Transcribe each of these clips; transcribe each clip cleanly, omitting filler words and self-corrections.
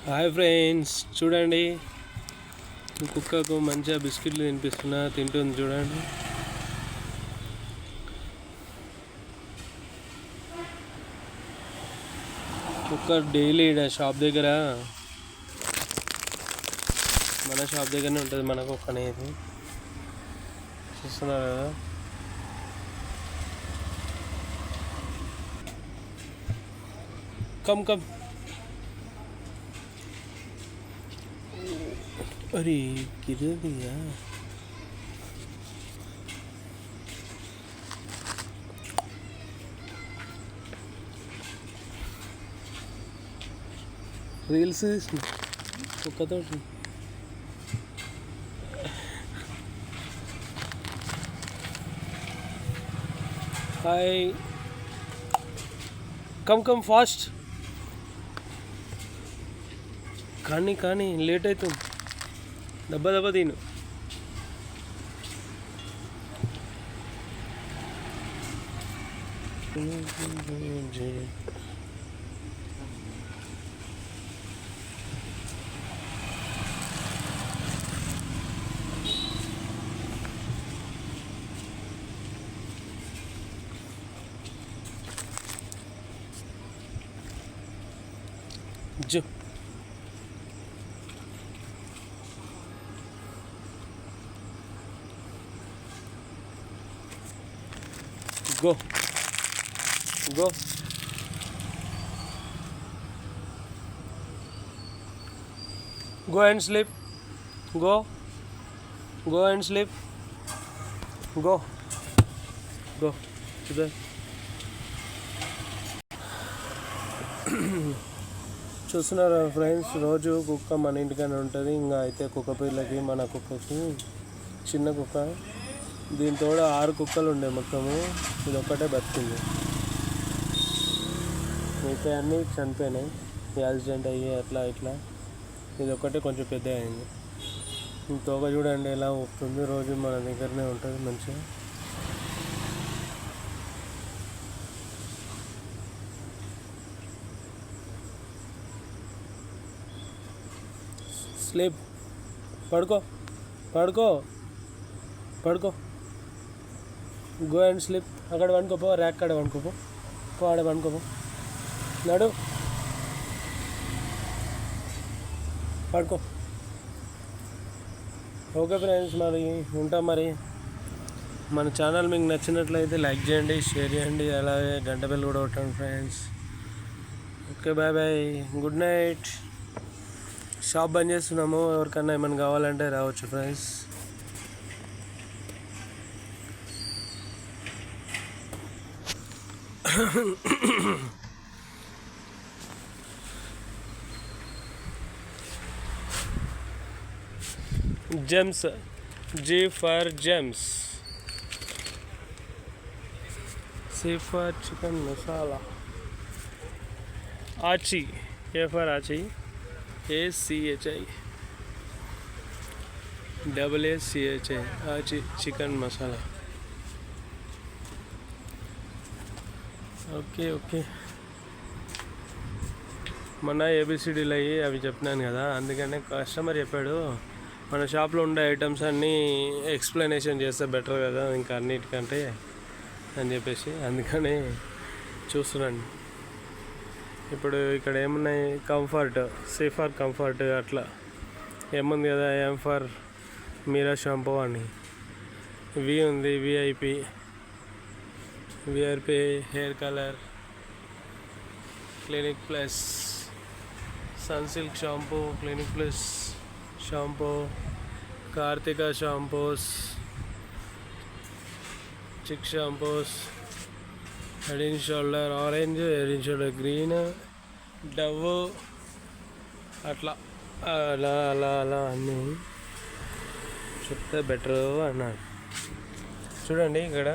Hi friends, చూడండి కుక్కకు మంచిగా బిస్కెట్లు తినిపిస్తున్నా, తింటుంది చూడండి. కుక్క డైలీ షాప్ దగ్గర, మన షాప్ దగ్గరనే ఉంటుంది మన కుక్క అనేది. చూస్తున్నారు కదా. Come come. अरे किधर गया? రీల్స్ కుక్కతోటి. Hi, come come fast. కానీ లేట్ అవుతుంది. దెబ్బ తిను. జో Go. Go. Go and sleep. Go. Go and sleep. Go. Go. Today. చూస్తున్నారా ఫ్రెండ్స్, రోజు కుక్క మన ఇంటికనే ఉంటుంది. ఇంకా అయితే కుక్క పిల్లకి, మన కుక్కకి, చిన్న కుక్క, దీంతో 6 కుక్కలు ఉండే మొత్తము. ఇది ఒక్కటే బతికింది, మిగతా అన్నీ చనిపోయినాయి యాక్సిడెంట్ అయ్యి అట్లా ఇట్లా. ఇది ఒక్కటే కొంచెం పెద్ద అయింది. తోక చూడండి ఎలా వస్తుంది. రోజు మన దగ్గరనే ఉంటుంది మంచిగా. స్లీప్. పడుకో పడుకో పడుకో. Go and sleep. అక్కడ వండుకోపో, ర్యాక్ కాడ వండుకోపో, ఆడ వండుకోపో. నడు, పడుకో. ఓకే ఫ్రెండ్స్, మరి ఉంటాం. మరి మన ఛానల్ మీకు నచ్చినట్లయితే లైక్ చేయండి, షేర్ చేయండి, అలాగే గంట బెల్ కూడా కొట్టండి friends. Okay, bye bye, good night. Shop బంద్ చేస్తున్నాము. ఎవరికన్నా ఏమైనా కావాలంటే రావచ్చు friends. Gems, G for gems. C for chicken masala. Achi, A for Achi, ACHI, AACHI, Achi chicken masala. Okay. మొన్న ఏబిసిడీలు అయ్యి అవి చెప్పినాను కదా, అందుకనే కస్టమర్ చెప్పాడు మన షాప్లో ఉండే ఐటమ్స్ అన్నీ ఎక్స్ప్లెనేషన్ చేస్తే బెటర్ కదా ఇంకా అన్నిటికంటే అని చెప్పేసి, అందుకని చూస్తున్నాను. ఇప్పుడు ఇక్కడ ఏమున్నాయి, కంఫర్ట్, సి ఫర్ కంఫర్ట్ అట్లా ఏముంది కదా, ఎం ఫర్ మీరా షాంపూ అని, వి ఉంది, VIP, VRP hair colour, Clinic Plus, Sunsilk shampoo, Clinic Plus shampoo, Karthika shampoos, Chik shampoos, Head and Shoulder orange, Head and Shoulder green, Dove, అట్లా అలా అలా అలా అన్నీ చెప్తే బెటర్ అన్నాడు. చూడండి ఇక్కడ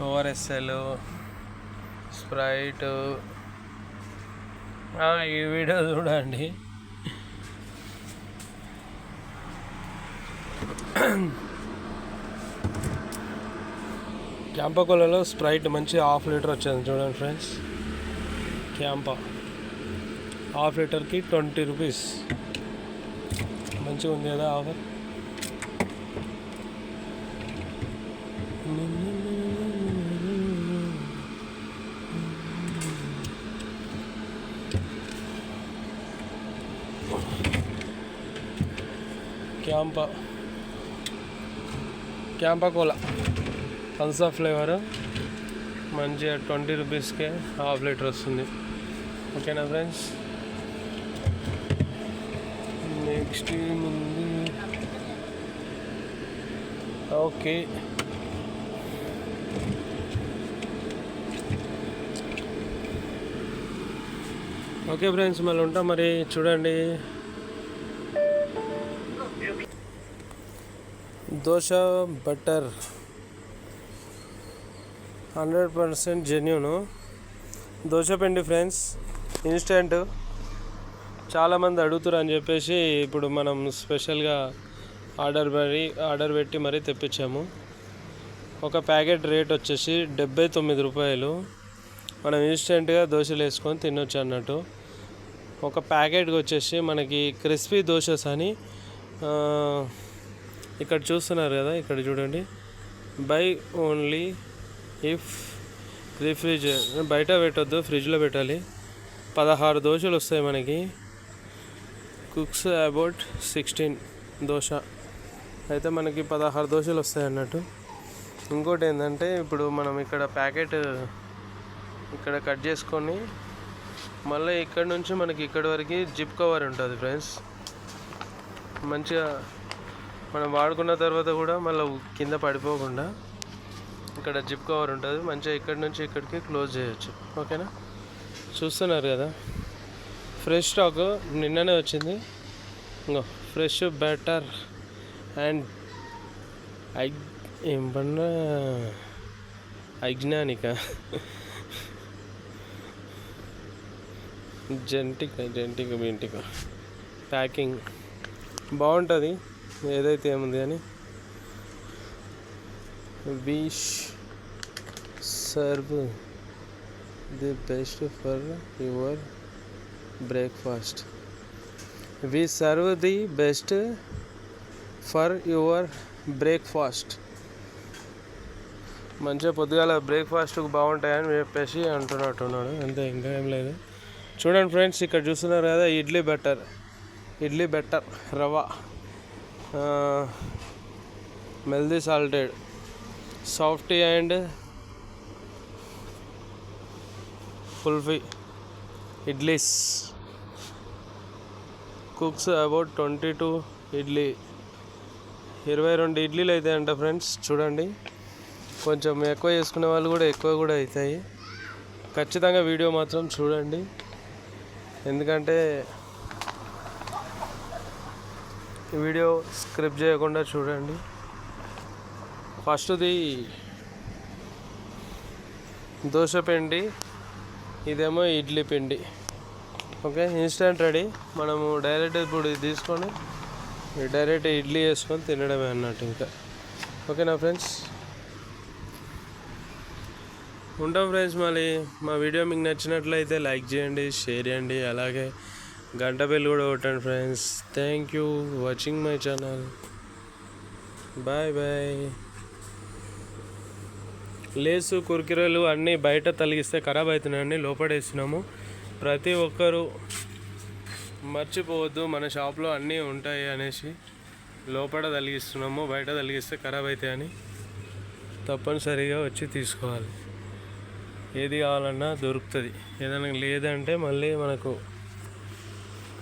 ఓఆర్ఎస్ఎల్, స్ప్రైట్. ఈ వీడియో చూడండి. క్యాంపా కోలాలో స్ప్రైట్ మంచి ½ లీటర్ వచ్చింది చూడండి ఫ్రెండ్స్. క్యాంపా హాఫ్ లీటర్కి 20 రూపీస్. మంచిగా ఉంది కదా offer. Campa Cola Thums Up flavour మంచిగా 20 రూపీస్కే హాఫ్ లీటర్ వస్తుంది. ఓకేనా ఫ్రెండ్స్. నెక్స్ట్ ముందు ఓకే ఓకే ఫ్రెండ్స్, మళ్ళీ ఉంటాం మరి. చూడండి, దోశ బటర్ 100% జెన్యూను దోశ పిండి ఫ్రెండ్స్, ఇన్స్టెంట్. చాలామంది అడుగుతారు అని చెప్పేసి ఇప్పుడు మనం స్పెషల్గా ఆర్డర్ పెట్టి మరీ తెప్పించాము. ఒక ప్యాకెట్ రేట్ వచ్చేసి 79 రూపాయలు. మనం ఇన్స్టెంట్గా దోశలు వేసుకొని తినొచ్చు అన్నట్టు. ఒక ప్యాకెట్కి వచ్చేసి మనకి క్రిస్పీ దోశస్ అని ఇక్కడ చూస్తున్నారు కదా, ఇక్కడ చూడండి. బై ఓన్లీ ఇఫ్ రిఫ్రిజిరేటర్, బయట పెట్టొద్దు, ఫ్రిడ్జ్లో పెట్టాలి. 16 దోశలు వస్తాయి మనకి. కుక్స్ అబౌట్ 16 దోశ అయితే మనకి 16 దోశలు వస్తాయి అన్నట్టు. ఇంకోటి ఏంటంటే, ఇప్పుడు మనం ఇక్కడ ప్యాకెట్ ఇక్కడ కట్ చేసుకొని మళ్ళీ ఇక్కడ నుంచి మనకి ఇక్కడి వరకు జిప్ కవర్ ఉంటుంది ఫ్రెండ్స్. మంచిగా మనం వాడుకున్న తర్వాత కూడా మళ్ళీ కింద పడిపోకుండా ఇక్కడ జిప్ కవర్ ఉంటుంది. మంచిగా ఇక్కడి నుంచి ఇక్కడికి క్లోజ్ చేయొచ్చు. ఓకేనా. చూస్తున్నారు కదా, ఫ్రెష్ స్టాక్ నిన్ననే వచ్చింది. ఇంకో ఫ్రెష్ బటర్ అండ్ ఏం పన్నా ఐజ్ఞానిక జెంటిక ప్యాకింగ్ బాగుంటుంది. ఏదైతే ఏముంది కానీ we serve the best for your breakfast. We serve the best for your breakfast. మంచిగా పొద్దుగాల బ్రేక్ఫాస్ట్కి బాగుంటాయని చెప్పేసి అంటున్నాడు. అంతే, ఇంకా ఏం లేదు. చూడండి ఫ్రెండ్స్, ఇక్కడ చూస్తున్నారు కదా, idli better rava, melty salted, softy and fluffy idlis. Cooks about 22 idli. 22 ఇడ్లీలు అవుతాయంట ఫ్రెండ్స్. చూడండి, కొంచెం ఎక్కువ చేసుకునే వాళ్ళు కూడా ఎక్కువ కూడా అవుతాయి. ఖచ్చితంగా వీడియో మాత్రం చూడండి, ఎందుకంటే వీడియో స్క్రిప్ట్ చేయకుండా చూడండి. ఫస్ట్ది దోశ పిండి, ఇదేమో ఇడ్లీ పిండి. Okay, instant ready. మనము డైరెక్ట్ ఇప్పుడు ఇది తీసుకొని డైరెక్ట్ ఇడ్లీ వేసుకొని తినడమే అన్నట్టు. ఇంకా ఓకేనా ఫ్రెండ్స్, ఉంటాం ఫ్రెండ్స్. మళ్ళీ మా వీడియో మీకు నచ్చినట్లయితే లైక్ చేయండి, షేర్ చేయండి, అలాగే గంట బెల్ కూడా కొట్టండి friends. Thank you watching my channel. Bye bye. లేసు కుర్కిరలు అన్నీ బయట తలిగిస్తే ఖరాబ్ అవుతున్నాయండి, లోపడేస్తున్నాము. ప్రతి ఒక్కరూ మర్చిపోవద్దు, మన షాప్లో అన్నీ ఉంటాయి అనేసి లోపల తలిగిస్తున్నాము. బయట తలిగిస్తే ఖరాబ్ అవుతాయని తప్పనిసరిగా వచ్చి తీసుకోవాలి. ఏది కావాలన్నా దొరుకుతుంది. ఏదైనా లేదంటే మళ్ళీ మనకు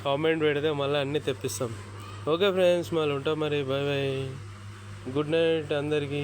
కామెంట్ పెడితే మళ్ళీ అన్నీ తెప్పిస్తాం. ఓకే ఫ్రెండ్స్, మళ్ళీ ఉంటాం మరి. Bye bye. గుడ్ నైట్ అందరికీ.